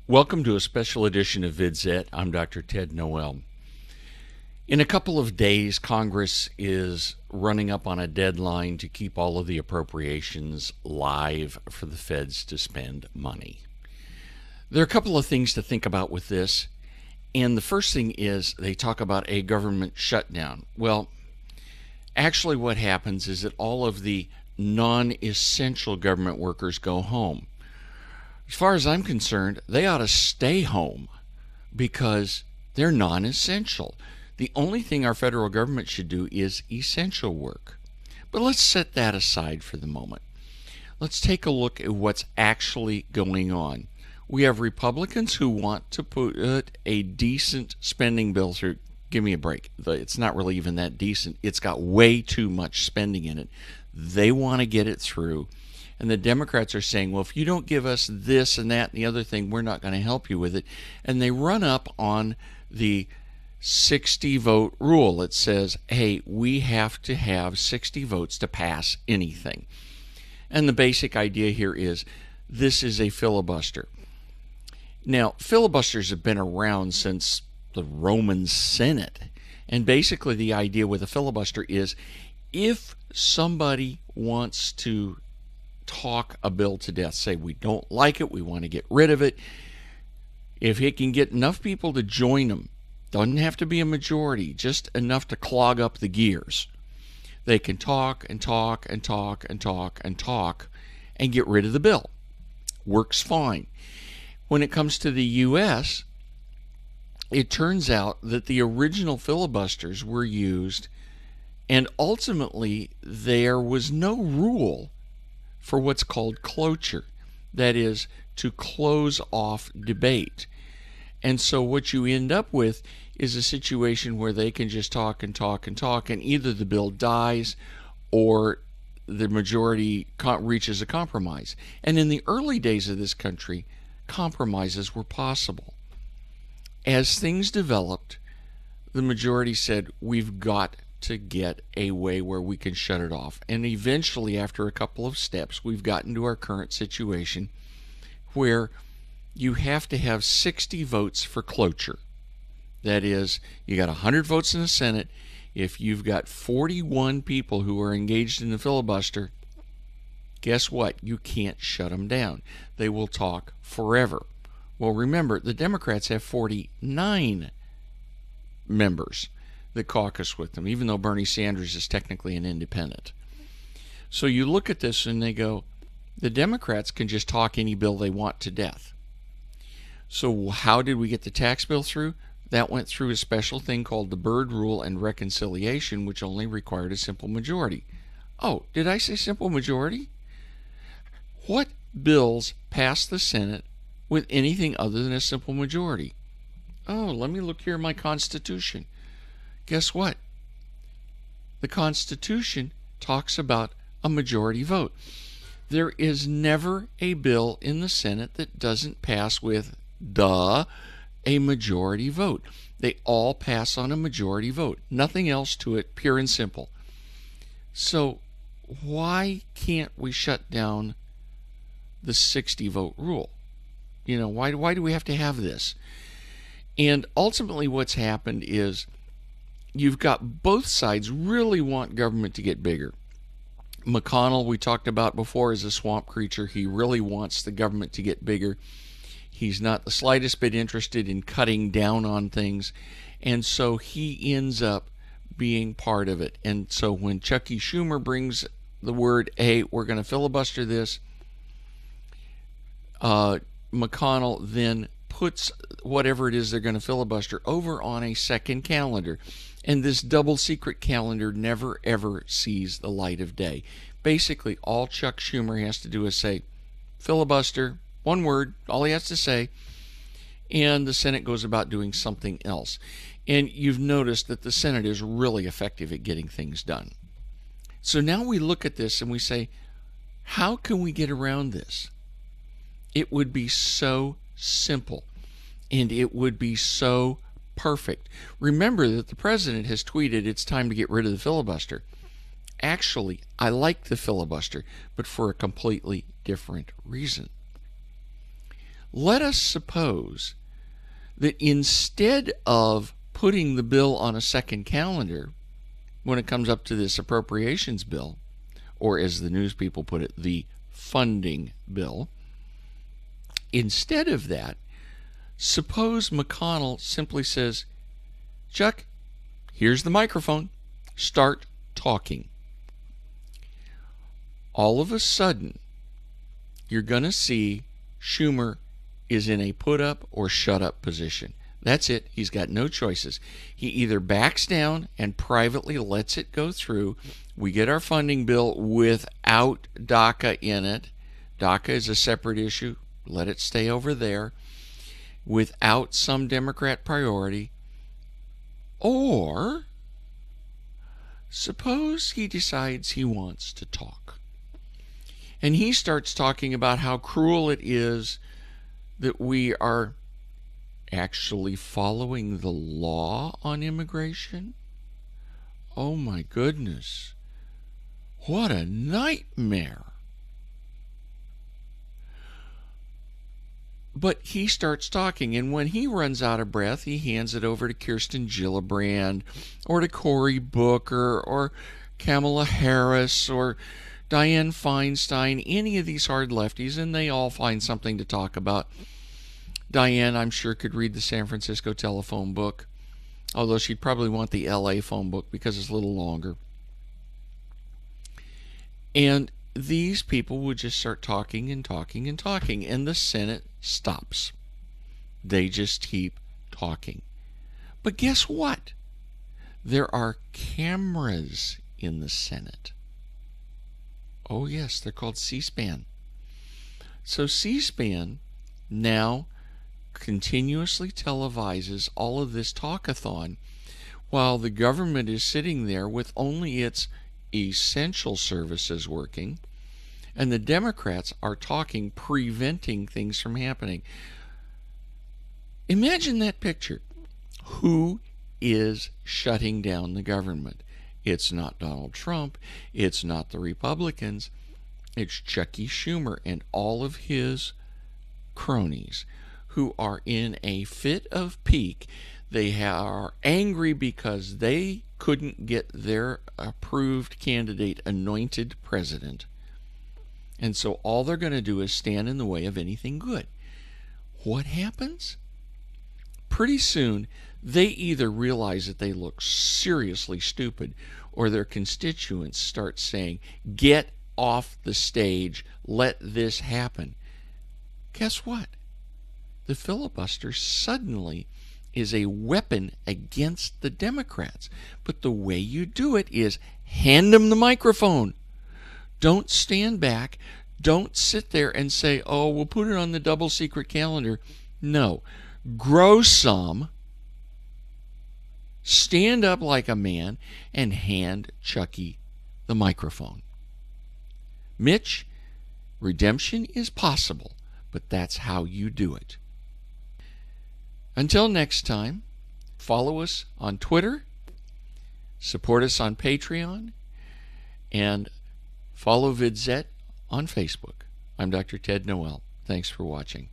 Welcome to a special edition of VidZet. I'm Dr. Ted Noel. In a couple of days, Congress is running up on a deadline to keep all of the appropriations live for the feds to spend money. There are a couple of things to think about with this, and the first thing is they talk about a government shutdown. Well, actually what happens is that all of the non-essential government workers go home. As far as I'm concerned, they ought to stay home because they're non-essential. The only thing our federal government should do is essential work. But let's set that aside for the moment. Let's take a look at what's actually going on. We have Republicans who want to put a decent spending bill through. Give me a break. It's not really even that decent. It's got way too much spending in it. They want to get it through. And the Democrats are saying, well, if you don't give us this and that and the other thing, we're not going to help you with it. And they run up on the 60 vote rule. It says, hey, we have to have 60 votes to pass anything. And the basic idea here is this is a filibuster. Now, filibusters have been around since the Roman Senate. And basically the idea with a filibuster is if somebody wants to talk a bill to death, say we don't like it, we want to get rid of it, if it can get enough people to join them, doesn't have to be a majority, just enough to clog up the gears, they can talk and talk and talk and talk and talk and get rid of the bill. Works fine. When it comes to the U.S., it turns out that the original filibusters were used, and ultimately there was no rule for what's called cloture, that is, to close off debate. And so what you end up with is a situation where they can just talk and talk and talk, and either the bill dies or the majority reaches a compromise. And in the early days of this country, compromises were possible. As things developed, the majority said, we've got to get a way where we can shut it off. And eventually, after a couple of steps, we've gotten to our current situation where you have to have 60 votes for cloture. That is, you got 100 votes in the Senate. If you've got 41 people who are engaged in the filibuster, guess what? You can't shut them down. They will talk forever. Well, remember, the Democrats have 49 members that caucus with them, even though Bernie Sanders is technically an independent. So you look at this and they go, the Democrats can just talk any bill they want to death. So how did we get the tax bill through? That went through a special thing called the Byrd Rule and Reconciliation, which only required a simple majority. Oh, did I say simple majority? What bills pass the Senate with anything other than a simple majority? Oh, let me look here in my Constitution. Guess what? The Constitution talks about a majority vote. There is never a bill in the Senate that doesn't pass with a majority vote. They all pass on a majority vote. Nothing else to it, pure and simple. So why can't we shut down the 60 vote rule? You know, why do we have to have this? And ultimately what's happened is you've got both sides really want government to get bigger. McConnell, we talked about before, is a swamp creature. He really wants the government to get bigger. He's not the slightest bit interested in cutting down on things. And so he ends up being part of it. And so when Chucky Schumer brings the word, hey, we're going to filibuster this, McConnell then puts whatever it is they're going to filibuster over on a second calendar. And this double secret calendar never ever sees the light of day. Basically, all Chuck Schumer has to do is say, filibuster, one word, all he has to say, and the Senate goes about doing something else. And you've noticed that the Senate is really effective at getting things done. So now we look at this and we say, how can we get around this? It would be so simple, and it would be so perfect. Remember that the president has tweeted it's time to get rid of the filibuster. Actually, I like the filibuster, but for a completely different reason. let us suppose that instead of putting the bill on a second calendar when it comes up to this appropriations bill, or as the news people put it, the funding bill, instead of that, suppose McConnell simply says, Chuck, here's the microphone, start talking. All of a sudden, you're going to see Schumer is in a put up or shut up position. That's it. He's got no choices. He either backs down and privately lets it go through. We get our funding bill without DACA in it. DACA is a separate issue. Let it stay over there. Without some Democrat priority. Or suppose he decides he wants to talk. And he starts talking about how cruel it is that we are actually following the law on immigration. Oh my goodness. What a nightmare. But he starts talking, and when he runs out of breath, he hands it over to Kirsten Gillibrand or to Cory Booker or Kamala Harris or Dianne Feinstein, any of these hard lefties, and they all find something to talk about. Dianne, I'm sure, could read the San Francisco telephone book, although she'd probably want the LA phone book because it's a little longer. And these people would just start talking and talking and talking, and the Senate stops. They just keep talking. But guess what? There are cameras in the Senate. Oh yes, they're called C-SPAN. So C-SPAN now continuously televises all of this talkathon while the government is sitting there with only its essential services working, and the Democrats are talking, preventing things from happening. Imagine that picture. Who is shutting down the government? It's not Donald Trump. It's not the Republicans. It's Chucky Schumer and all of his cronies who are in a fit of pique. They are angry because they couldn't get their approved candidate anointed president. And so all they're going to do is stand in the way of anything good. What happens? Pretty soon, they either realize that they look seriously stupid, or their constituents start saying, get off the stage, let this happen. Guess what? The filibuster suddenly is a weapon against the Democrats. But the way you do it is hand them the microphone. Don't stand back. Don't sit there and say, oh, we'll put it on the double secret calendar. No. Grow some. Stand up like a man and hand Chucky the microphone. Mitch, redemption is possible, but that's how you do it. Until next time, follow us on Twitter, support us on Patreon, and follow VidZet on Facebook. I'm Dr. Ted Noel. Thanks for watching.